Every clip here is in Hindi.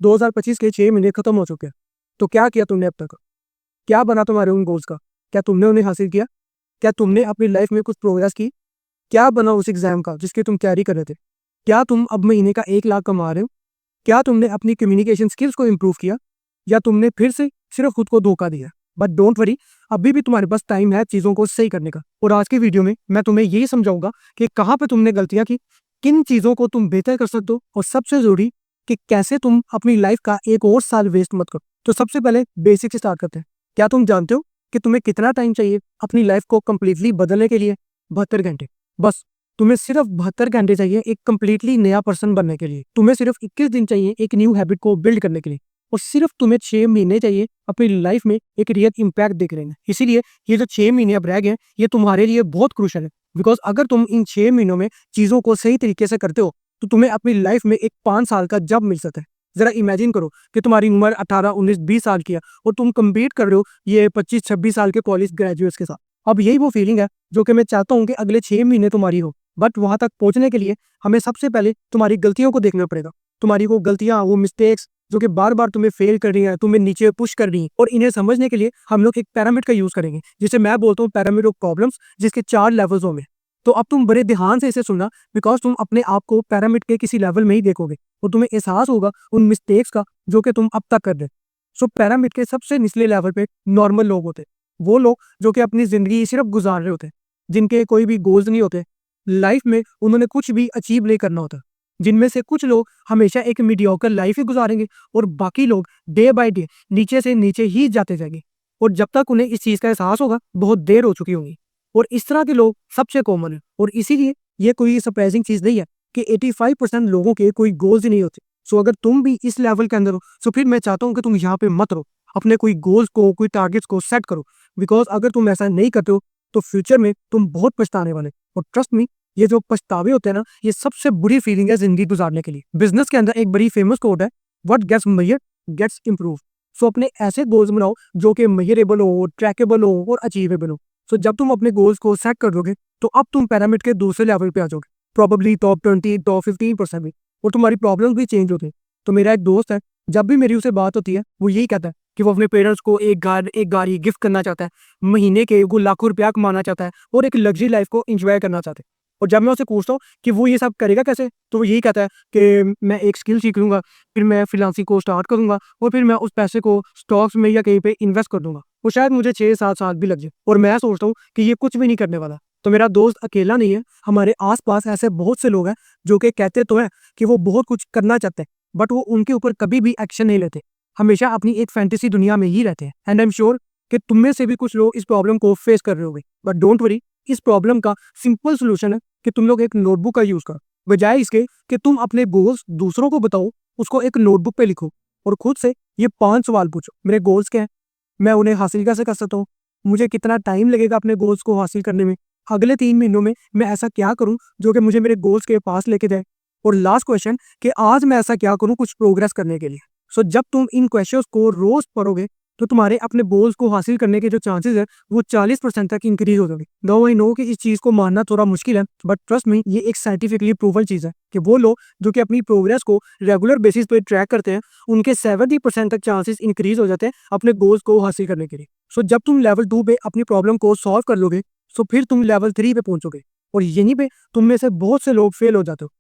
2025 के 6 महीने खत्म हो चुके हैं। तो क्या किया तुमने अब तक? क्या बना तुम्हारे उन गोल्स का? क्या तुमने उन्हें हासिल किया? क्या तुमने अपनी लाइफ में कुछ प्रोग्रेस की? क्या बना उस एग्जाम का जिसकी तुम तैयारी कर रहे थे? क्या तुम अब महीने का 1 लाख कमा रहे हो? क्या तुमने अपनी कम्युनिकेशन स्किल्स को इम्प्रूव किया, या तुमने फिर से सिर्फ खुद को धोखा दिया? बट डोंट वरी, अभी भी तुम्हारे पास टाइम है चीज़ों को सही करने का। और आज की वीडियो में मैं तुम्हें यही समझाऊंगा कि कहाँ पे तुमने गलतियां की, किन चीज़ों को तुम बेहतर कर सकते हो, और सबसे ज़रूरी कि कैसे तुम अपनी लाइफ का एक और साल वेस्ट मत करो। तो सबसे पहले बेसिक से स्टार्ट करते हैं। क्या तुम जानते हो कि तुम्हें कितना टाइम चाहिए अपनी लाइफ को कम्प्लीटली बदलने के लिए? 72 घंटे। बस तुम्हें सिर्फ 72 घंटे चाहिए एक कंप्लीटली नया पर्सन बनने के लिए। तुम्हें सिर्फ 21 दिन चाहिए एक न्यू हैबिट को बिल्ड करने के लिए। और सिर्फ तुम्हें 6 महीने चाहिए अपनी लाइफ में एक रियल इम्पैक्ट दिख रहे हैं। इसीलिए ये जो 6 महीने अब रह गए हैं, ये तुम्हारे लिए बहुत क्रूशल है। बिकॉज अगर तुम इन 6 महीनों में चीज़ों को सही तरीके से करते हो तो तुम्हें अपनी लाइफ में एक 5 साल का जॉब मिल सकता है। जरा इमेजिन करो कि तुम्हारी उम्र 18, 19, 20 साल की है और तुम कम्पीट कर रहे हो ये 25, 26 साल के कॉलेज ग्रेजुएट्स के साथ। अब यही वो फीलिंग है जो कि मैं चाहता हूँ कि अगले 6 महीने तुम्हारी हो। बट वहां तक पहुंचने के लिए हमें सबसे पहले तुम्हारी गलतियों को देखना पड़ेगा। तुम्हारी वो गलतियां, वो मिस्टेक्स जो कि बार बार तुम्हें फेल कर रही है, तुम्हें नीचे पुश कर रही है, और इन्हें समझने के लिए हम लोग एक पैरामिड का यूज करेंगे, जिसे मैं बोलता हूँ पैरामिड ऑफ प्रॉब्लम्स, जिसके 4 लेवल्स होंगे। तो अब तुम बड़े ध्यान से इसे सुनना, बिकॉज तुम अपने आप को पैरामिड के किसी लेवल में ही देखोगे और तुम्हें एहसास होगा उन मिस्टेक्स का जो कि तुम अब तक कर रहे। सो पैरामिड के सबसे निचले लेवल पे नॉर्मल लोग होते, वो लोग जो कि अपनी जिंदगी सिर्फ गुजार रहे होते, जिनके कोई भी गोल्स नहीं होते लाइफ में, उन्होंने कुछ भी अचीव नहीं करना होता। जिनमें से कुछ लोग हमेशा एक मीडियोकर लाइफ ही गुजारेंगे और बाकी लोग डे बाय डे नीचे से नीचे ही जाते जाएंगे। और जब तक उन्हें इस चीज़ का एहसास होगा बहुत देर हो चुकी होगी। और इस तरह के लोग सबसे कॉमन है, और इसीलिए ये कोई सरप्राइजिंग चीज़ नहीं है कि 85% लोगों के कोई गोल्स ही नहीं होते। सो अगर तुम भी इस लेवल के अंदर हो तो फिर मैं चाहता हूँ कि तुम यहाँ पे मत रहो, अपने कोई गोल्स को, कोई टारगेट्स को सेट करो। बिकॉज अगर तुम ऐसा नहीं करते हो तो फ्यूचर में तुम बहुत पछताने वाले। और ट्रस्ट मी, ये जो पछतावे होते हैं ना, ये सबसे बुरी फीलिंग है जिंदगी गुजारने के लिए। बिजनेस के अंदर एक बड़ी फेमस कोट है, what gets measured gets improved. So अपने ऐसे गोल्स बनाओ जो कि मेजरेबल हो, ट्रैकेबल हो और अचीवेबल हो। सो जब तुम अपने गोल्स को सेट कर दोगे तो अब तुम पैरामिड के दूसरे लेवल पे आ जाओगे, प्रॉबेबली टॉप 20, टॉप 15% भी, और तुम्हारी प्रॉब्लम्स भी चेंज होती है। तो मेरा एक दोस्त है, जब भी मेरी उससे बात होती है वो यही कहता है कि वो अपने पेरेंट्स को एक गाड़ी गिफ्ट करना चाहता है, महीने के वो लाखों रुपया कमाना चाहता है और एक लग्जरी लाइफ को एंजॉय करना चाहता है। और जब मैं उससे पूछता हूँ कि वो ये सब करेगा कैसे, तो वो यही कहता है कि मैं एक स्किल सीख लूंगा, फिर मैं फ्रीलांसिंग को स्टार्ट करूंगा और फिर मैं उस पैसे को स्टॉक्स में या कहीं पे इन्वेस्ट कर दूंगा। वो शायद मुझे 6-7 साल भी लग जाए, और मैं सोचता हूँ कि ये कुछ भी नहीं करने वाला। तो मेरा दोस्त अकेला नहीं है, हमारे आसपास ऐसे बहुत से लोग हैं जो कि कहते तो हैं कि वो बहुत कुछ करना चाहते हैं, बट वो उनके ऊपर कभी भी एक्शन नहीं लेते, हमेशा अपनी एक फैंटेसी दुनिया में ही रहते हैं। एंड आई एम श्योर कि तुम में से भी कुछ लोग इस प्रॉब्लम को फेस कर रहे होगे। बट डोंट वरी, इस प्रॉब्लम का सिंपल सोल्यूशन है कि तुम लोग एक नोटबुक का यूज करो। बजाय इसके कि तुम अपने गोल्स दूसरों को बताओ, उसको एक नोटबुक पे लिखो और खुद से ये 5 सवाल पूछो। मेरे गोल्स क्या हैं? मैं उन्हें हासिल कैसे कर सकता हूँ? मुझे कितना टाइम लगेगा अपने गोल्स को हासिल करने में? अगले 3 महीनों में मैं ऐसा क्या करूँ जो कि मुझे मेरे गोल्स के पास लेके जाए? और लास्ट क्वेश्चन, कि आज मैं ऐसा क्या करूँ कुछ प्रोग्रेस करने के लिए? सो जब तुम इन क्वेश्चंस को रोज पढ़ोगे तो तुम्हारे अपने गोल्स को हासिल करने के जो चांसेस है वो 40% तक इंक्रीज हो जाएंगे। नो आई नो कि इस चीज को मानना थोड़ा मुश्किल है, बट ट्रस्ट मी, ये एक साइंटिफिकली प्रूवन चीज है कि वो लोग जो कि अपनी प्रोग्रेस को रेगुलर बेसिस पे ट्रैक करते हैं, उनके 70% तक चांसेस इंक्रीज हो जाते हैं अपने गोल्स को हासिल करने के लिए। सो जब तुम लेवल 2 पे अपनी प्रॉब्लम को सॉल्व कर लोगे तो फिर तुम लेवल 3 पे पहुंचोगे, और यहीं पे तुम में से बहुत से लोग फेल हो जाते हो।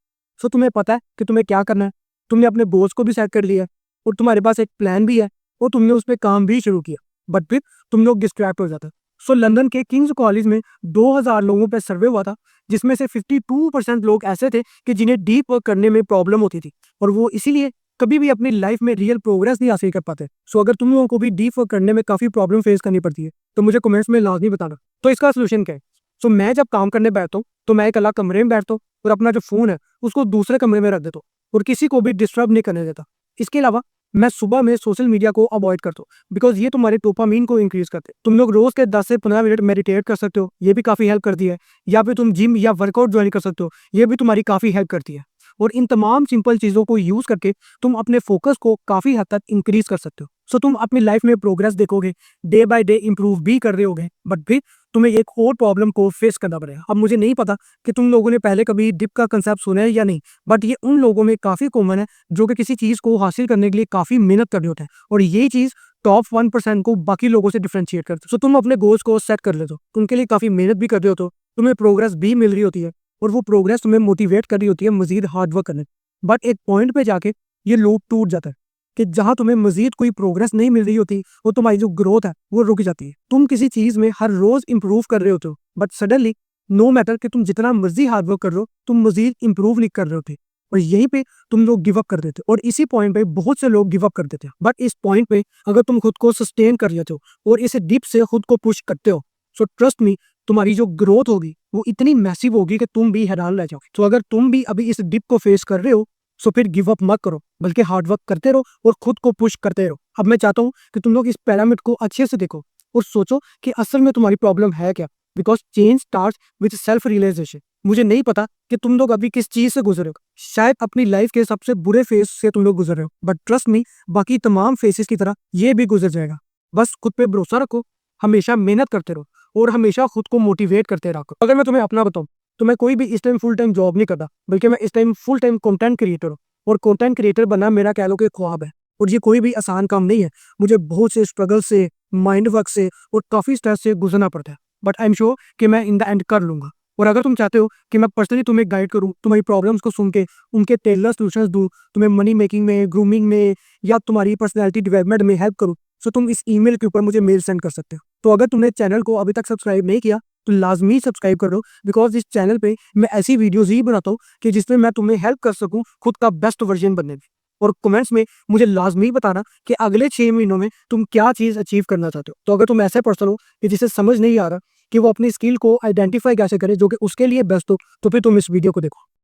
सो तुम्हें पता है कि तुम्हें क्या करना है, तुमने अपने गोल्स को भी सेट कर लिया है और तुम्हारे पास एक प्लान भी है और तुमने उस पर काम भी शुरू किया, बट फिर तुम लोग डिस्ट्रैक्ट हो जाते हो। सो लंदन के किंग्स कॉलेज में 2000 लोगों पे सर्वे हुआ था, जिसमें से 52% लोग ऐसे थे कि जिन्हें डीप वर्क करने में प्रॉब्लम होती थी, और वो इसीलिए कभी भी अपनी लाइफ में रियल प्रोग्रेस नहीं हासिल कर पाते। सो अगर तुम लोगों को भी डीप वर्क करने में काफी प्रॉब्लम फेस करनी पड़ती है तो मुझे कमेंट्स में लाजमी बताना। तो इसका सोल्यूशन क्या है? सो मैं जब काम करने बैठता हूँ तो मैं एक अलग कमरे में बैठता हूँ और अपना जो फोन है उसको दूसरे कमरे में रख देता हूँ और किसी को भी डिस्टर्ब नहीं करने देता। इसके अलावा मैं सुबह में सोशल मीडिया को अवॉइड करता हूँ, बिकॉज ये तुम्हारे डोपामाइन को इंक्रीज करते हैं। तुम लोग रोज के 10 से 15 मिनट मेडिटेट कर सकते हो, ये भी काफी हेल्प करती है। या फिर तुम जिम या वर्कआउट ज्वाइन कर सकते हो, ये भी तुम्हारी काफी हेल्प करती है। और इन तमाम सिंपल चीजों को यूज करके तुम अपने फोकस को काफी हद तक इंक्रीज कर सकते हो। सो तुम अपनी लाइफ में प्रोग्रेस देखोगे, डे बाय डे इंप्रूव भी कर रहे होगे, बट फिर तुम्हें एक और प्रॉब्लम को फेस करना पड़ेगा। अब मुझे नहीं पता कि तुम लोगों ने पहले कभी डिप का कंसेप्ट सुना है या नहीं, बट ये उन लोगों में काफ़ी कॉमन है जो कि किसी चीज़ को हासिल करने के लिए काफ़ी मेहनत कर रहे होते हैं, और यही चीज़ टॉप 1% को बाकी लोगों से डिफरेंशिएट करते हो। सो तुम अपने गोल्स को सेट कर लेते हो, उनके लिए काफ़ी मेहनत भी कर रहे हो, तुम्हें प्रोग्रेस भी मिल रही होती है, और वो प्रोग्रेस तुम्हें मोटिवेट कर रही होती है मजीद हार्ड वर्क करने। बट एक पॉइंट पे जाके ये लूप टूट जाता है कि जहां तुम्हें मजीद कोई प्रोग्रेस नहीं मिल रही होती, वो तुम्हारी जो ग्रोथ है वो रुक जाती है। तुम किसी चीज में हर रोज इंप्रूव कर रहे होते हो, बट सडनली नो मैटर कि तुम जितना मर्जी हार्ड वर्क कर रहे हो, तुम मजीद इंप्रूव नहीं कर रहे होते, और यहीं पे तुम लोग गिव अप कर देते हो। और इसी पॉइंट पे बहुत से लोग गिव अप कर देते हैं। बट इस पॉइंट पे अगर तुम खुद को सस्टेन कर लेते हो और इस डिप से खुद को पुश करते हो, सो ट्रस्ट मी, तुम्हारी जो ग्रोथ होगी वो इतनी मैसिव होगी कि तुम भी हैरान रह जाओगे। तो अगर तुम भी अभी इस डिप को फेस कर रहे हो, सो फिर गिव अप मत करो, बल्कि हार्ड वर्क करते रहो और खुद को पुश करते रहो। अब मैं चाहता हूँ कि तुम लोग इस पैरामिड को अच्छे से देखो और सोचो कि असल में तुम्हारी प्रॉब्लम है क्या, because change starts with self realisation. मुझे नहीं पता कि तुम लोग अभी किस चीज से गुजरे हो, शायद अपनी लाइफ के सबसे बुरे फेज से तुम लोग गुजर रहे हो, बट ट्रस्ट मी, बाकी तमाम फेसेस की तरह ये भी गुजर जाएगा। बस खुद पे भरोसा रखो, हमेशा मेहनत करते रहो और हमेशा खुद को मोटिवेट करते रहो। अगर मैं तुम्हें अपना बताऊं तो मैं कोई भी इस टाइम फुल टाइम जॉब नहीं करता, बल्कि मैं इस time full time content creator हूँ, और कंटेंट क्रिएटर बनना मेरा कह लो कि ख्वाब है, और ये कोई भी आसान काम नहीं है। मुझे बहुत से स्ट्रगल से, माइंड वर्क से और काफ़ी स्ट्रेस से गुजरना पड़ता है, बट आई एम श्योर कि मैं इन द एंड कर लूंगा। और अगर तुम चाहते हो कि मैं पर्सनली तुम्हें गाइड करूं, तुम्हारी प्रॉब्लम्स को सुन के उनके टेलर सॉल्यूशंस दूं, तुम्हें मनी मेकिंग में, ग्रूमिंग में या तुम्हारी पर्सनैलिटी डेवलपमेंट में हेल्प करूं, तो तुम इस ईमेल के ऊपर मुझे मेल सेंड कर सकते हो। तो अगर तुमने चैनल को अभी तक सब्सक्राइब नहीं किया तो लाजमी सब्सक्राइब कर दो, बिकॉज इस चैनल पे मैं ऐसी वीडियोस ही बनाता हूँ कि जिसमें मैं तुम्हें हेल्प कर सकूँ खुद का बेस्ट वर्जन बनने में। और कमेंट्स में मुझे लाजमी बताना कि अगले 6 महीनों में तुम क्या चीज़ अचीव करना चाहते हो। तो अगर तुम ऐसे पर्सन हो कि जिसे समझ नहीं आ रहा कि वो अपनी स्किल को आइडेंटिफाई कैसे करे जो कि उसके लिए बेस्ट हो, तो फिर तुम इस वीडियो को देखो।